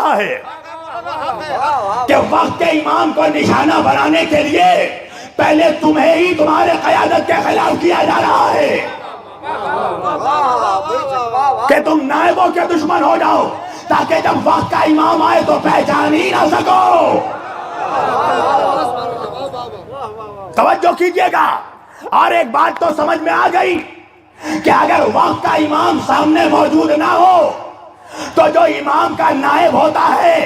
رہا ہے کہ وقت کے امام کو نشانہ بنانے کے لیے پہلے تمہیں ہی تمہارے قیادت کے خلاف کیا جا رہا ہے کہ تم نائبوں کے دشمن ہو جاؤ تاکہ جب وقت کا امام آئے تو پہچان ہی نہ سکو. توجہ کیجئے گا. اور ایک بات تو سمجھ میں آ گئی کہ اگر وقت کا امام سامنے موجود نہ ہو تو جو امام کا نائب ہوتا ہے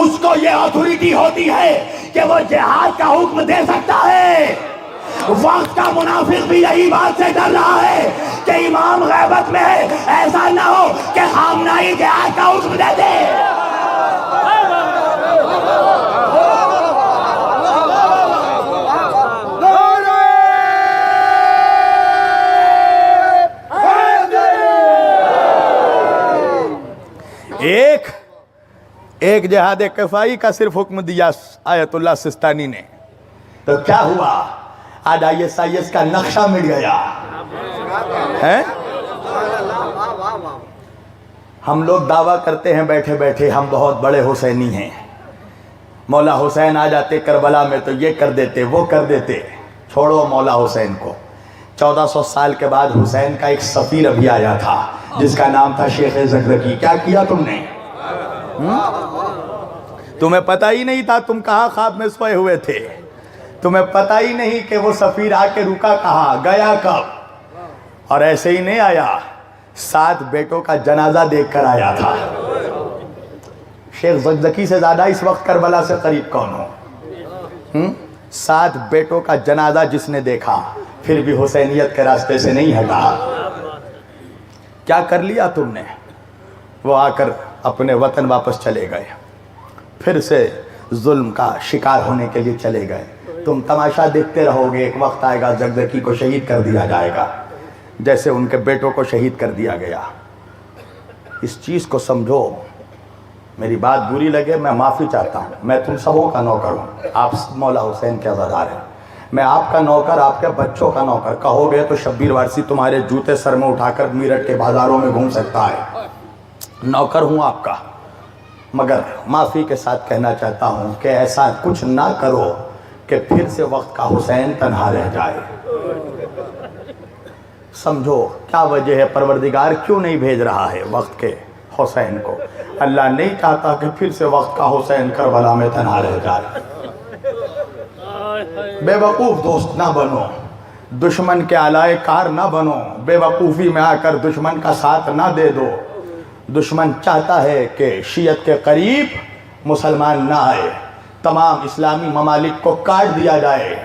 اس کو یہ اتھارٹی ہوتی ہے کہ وہ جہاد کا حکم دے سکتا ہے. وقت کا منافق بھی یہی بات سے ڈر رہا ہے کہ امام غیبت میں ہے, ایسا نہ ہو کہ خامنہ ہی جہاد کا حکم دے دے. ایک جہاد کفائی کا صرف حکم دیا آیت اللہ سستانی نے, تو کیا ہوا؟ آج ISIS کا نقشہ مٹ گیا ہے. ہم لوگ دعویٰ کرتے ہیں بیٹھے بیٹھے ہم بہت بڑے حسینی ہیں. مولا حسین آ جاتے کربلا میں تو یہ کر دیتے وہ کر دیتے. چھوڑو مولا حسین کو. 1400 سال کے بعد حسین کا ایک سفیر ابھی آیا تھا جس کا نام تھا شیخ زکزکی. کیا کیا تم نے؟ تمہیں پتہ ہی نہیں تھا تم کہاں خواب میں سوئے ہوئے تھے. تمہیں پتہ ہی نہیں کہ وہ سفیر آ کے رکا کہاں, گیا کب. اور ایسے ہی نہیں آیا, 7 بیٹوں کا جنازہ دیکھ کر آیا تھا. شیخ زکزکی سے زیادہ اس وقت کربلا سے قریب کون ہو؟ 7 بیٹوں کا جنازہ جس نے دیکھا پھر بھی حسینیت کے راستے سے نہیں ہٹا. کیا کر لیا تم نے؟ وہ آ کر اپنے وطن واپس چلے گئے, پھر سے ظلم کا شکار ہونے کے لیے چلے گئے. تم تماشا دیکھتے رہو گے, ایک وقت آئے گا زکزکی کو شہید کر دیا جائے گا جیسے ان کے بیٹوں کو شہید کر دیا گیا. اس چیز کو سمجھو. میری بات بری لگے میں معافی چاہتا ہوں. میں تم سبوں کا نوکر ہوں, آپ مولا حسین کے عزادار ہیں. میں آپ کا نوکر, آپ کے بچوں کا نوکر. کہو گے تو شبیر وارسی تمہارے جوتے سر میں اٹھا کر میرٹھ کے بازاروں میں گھوم سکتا ہے. نوکر ہوں آپ کا, مگر معافی کے ساتھ کہنا چاہتا ہوں کہ ایسا کچھ نہ کرو کہ پھر سے وقت کا حسین تنہا رہ جائے. سمجھو کیا وجہ ہے, پروردگار کیوں نہیں بھیج رہا ہے وقت کے حسین کو؟ اللہ نہیں چاہتا کہ پھر سے وقت کا حسین کربلا میں تنہا رہ جائے. بے وقوف دوست نہ بنو, دشمن کے آلائے کار نہ بنو. بے وقوفی میں آ کر دشمن کا ساتھ نہ دے دو. دشمن چاہتا ہے کہ شیعت کے قریب مسلمان نہ آئے, تمام اسلامی ممالک کو کاٹ دیا جائے,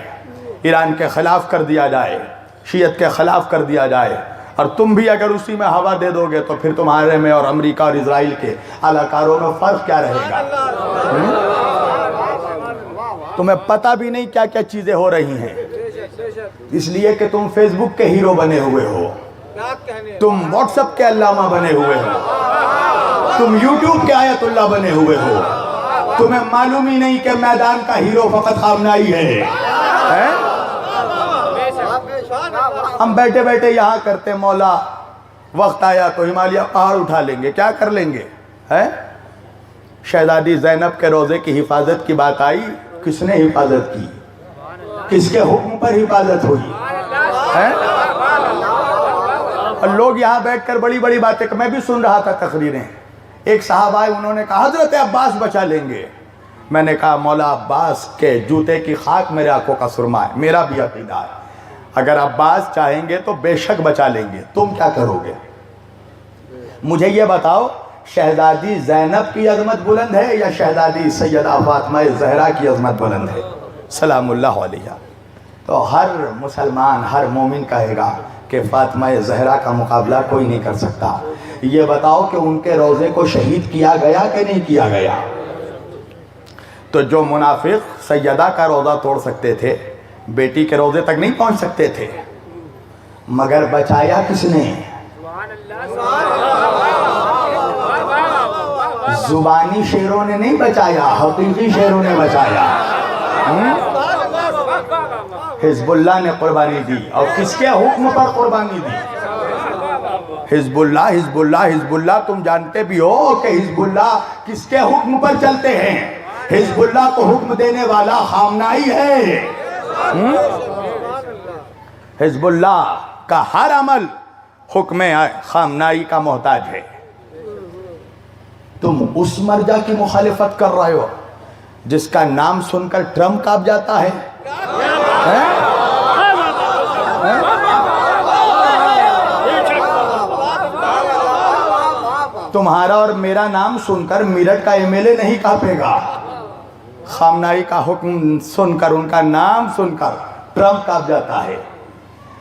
ایران کے خلاف کر دیا جائے, شیعت کے خلاف کر دیا جائے. اور تم بھی اگر اسی میں ہوا دے دو گے تو پھر تمہارے میں اور امریکہ اور اسرائیل کے اعلی کاروں میں فرق کیا رہے گا؟ تمہیں پتہ بھی نہیں کیا کیا چیزیں ہو رہی ہیں, اس لیے کہ تم فیس بک کے ہیرو بنے ہوئے ہو, تم واٹس ایپ کے علامہ بنے ہوئے ہو, تم یوٹیوب کے آیت اللہ بنے ہوئے ہو. تمہیں معلوم ہی نہیں کہ میدان کا ہیرو فقط خامنہ ہی ہے. ہم بیٹھے بیٹھے یہاں کرتے مولا وقت آیا تو ہمالیہ پہاڑ اٹھا لیں گے. کیا کر لیں گے؟ شہزادی زینب کے روزے کی حفاظت کی بات آئی, کس نے حفاظت کی؟ کس کے حکم پر حفاظت ہوئی؟ اور لوگ یہاں بیٹھ کر بڑی بڑی باتیں, میں بھی سن رہا تھا تقریریں. ایک صاحب آئے, انہوں نے کہا حضرت عباس بچا لیں گے. میں نے کہا مولا عباس کے جوتے کی خاک میرے آنکھوں کا سرما ہے, میرا بھی عقیدہ ہے. اگر عباس چاہیں گے تو بے شک بچا لیں گے. تم کیا کرو گے؟ مجھے یہ بتاؤ, شہزادی زینب کی عظمت بلند ہے یا شہزادی سیدہ فاطمہ زہرا کی عظمت بلند ہے سلام اللہ علیہ؟ تو ہر مسلمان, ہر مومن کہے گا کہ فاطمہ زہرا کا مقابلہ کوئی نہیں کر سکتا. یہ بتاؤ کہ ان کے روزے کو شہید کیا گیا کہ نہیں کیا گیا؟ تو جو منافق سیدہ کا روزہ توڑ سکتے تھے, بیٹی کے روزے تک نہیں پہنچ سکتے تھے, مگر بچایا کس نے؟ زبانی شیروں نے نہیں بچایا, حقیقی شیروں نے بچایا. حزب اللہ نے قربانی دی, اور کس کے حکم پر قربانی دی؟ حزب اللہ حزب اللہ حزب اللہ، تم جانتے بھی ہو کہ حزب اللہ کس کے حکم پر چلتے ہیں؟ حزب اللہ کو حکم دینے والا خامنائی ہے۔ حزب اللہ کا ہر عمل حکم خامنائی کا محتاج ہے۔ تم اس مرجع کی مخالفت کر رہے ہو جس کا نام سن کر ٹرمپ کانپ جاتا ہے؟ تمہارا اور میرا نام سن کر میرٹھ کا ایم ایل اے نہیں کانپے گا۔ خامنائی کا حکم سن کر، ان کا نام سن کر ٹرمپ کانپ جاتا ہے۔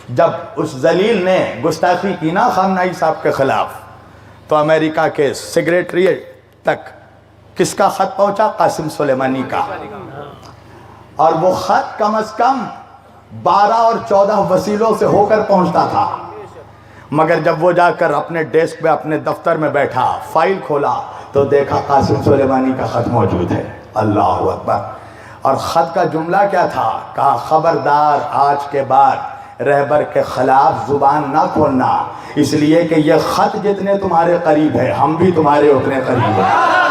جب اس ذلیل نے گستاخی کی نا خامنائی صاحب کے خلاف، تو امریکہ کے سیکریٹریٹ تک کس کا خط پہنچا؟ قاسم سلیمانی کا۔ اور وہ خط کم از کم 12 اور 14 وسیلوں سے ہو کر پہنچتا تھا، مگر جب وہ جا کر اپنے ڈیسک پہ اپنے دفتر میں بیٹھا، فائل کھولا تو دیکھا قاسم سلیمانی کا خط موجود ہے۔ اللہ اکبر۔ اور خط کا جملہ کیا تھا؟ کہا خبردار آج کے بعد رہبر کے خلاف زبان نہ کھولنا، اس لیے کہ یہ خط جتنے تمہارے قریب ہے ہم بھی تمہارے اتنے قریب ہیں۔